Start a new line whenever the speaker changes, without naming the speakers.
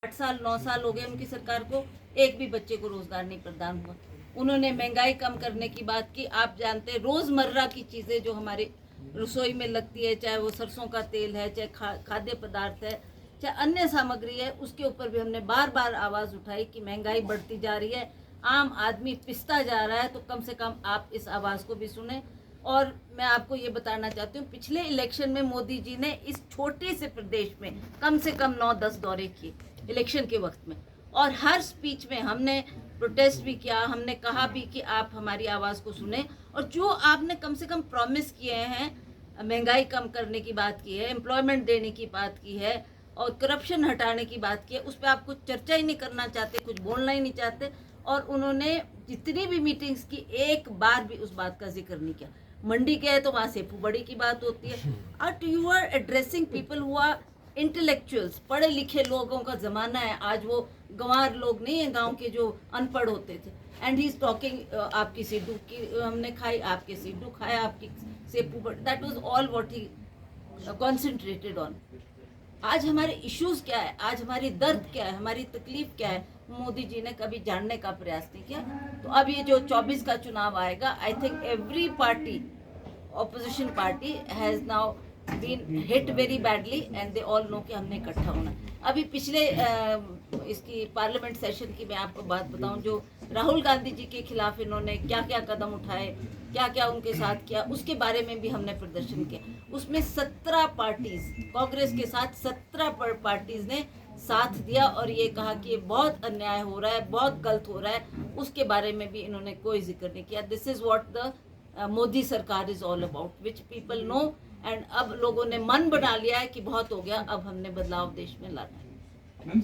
8 साल 9 साल हो गए उनकी सरकार को, एक भी बच्चे को रोजगार नहीं प्रदान हुआ। उन्होंने महंगाई कम करने की बात की। आप जानते हैं रोजमर्रा की चीजें जो हमारे रसोई में लगती है, चाहे वो सरसों का तेल है, चाहे खाद्य पदार्थ है, चाहे अन्य सामग्री है, उसके ऊपर भी हमने बार बार आवाज उठाई कि महंगाई बढ़ती जा रही है, आम आदमी पिसता जा रहा है, तो कम से कम आप इस आवाज को भी सुने। और मैं आपको ये बताना चाहती हूँ, पिछले इलेक्शन में मोदी जी ने इस छोटे से प्रदेश में कम से कम 9-10 दौरे किए इलेक्शन के वक्त में, और हर स्पीच में हमने प्रोटेस्ट भी किया, हमने कहा भी कि आप हमारी आवाज़ को सुने, और जो आपने कम से कम प्रॉमिस किए हैं, महंगाई कम करने की बात की है, एम्प्लॉयमेंट देने की बात की है, और करप्शन हटाने की बात की है, उस पर आप कुछ चर्चा ही नहीं करना चाहते, कुछ बोलना ही नहीं चाहते। और उन्होंने जितनी भी मीटिंग्स की, एक बार भी उस बात का जिक्र नहीं किया। मंडी गए तो वहाँ सेपू बड़ी की बात होती है। But you are addressing people who are intellectuals, पढ़े लिखे लोगों का ज़माना है आज, वो गंवार लोग नहीं है गांव के जो अनपढ़ होते थे। एंड ही इज टॉकिंग आपकी सिड्डू की हमने खाई, आपके सिड्डू खाया, आपकी सेपू बड़ी, that was all what he concentrated on. आज हमारे इश्यूज क्या है, आज हमारी दर्द क्या है, हमारी तकलीफ क्या है, मोदी जी ने कभी जानने का प्रयास नहीं किया। तो अब ये जो 24 का चुनाव आएगा, I think every party, opposition party has now been hit very badly and they all know कि हमने इकट्ठा होना। अभी पिछले इसकी पार्लियामेंट सेशन की मैं आपको बात बताऊं, जो राहुल गांधी जी के खिलाफ इन्होंने क्या क्या कदम उठाए, क्या क्या उनके साथ किया, उसके बारे में भी हमने प्रदर्शन किया। उसमें 17 पार्टीज, कांग्रेस के साथ 17 पार्टीज ने साथ दिया और ये कहा कि ये बहुत अन्याय हो रहा है, बहुत गलत हो रहा है, उसके बारे में भी इन्होंने कोई जिक्र नहीं किया। This is what the Modi sarkar is all about, which people know. And अब लोगों ने मन बना लिया है कि बहुत हो गया, अब हमने बदलाव देश में लाना है।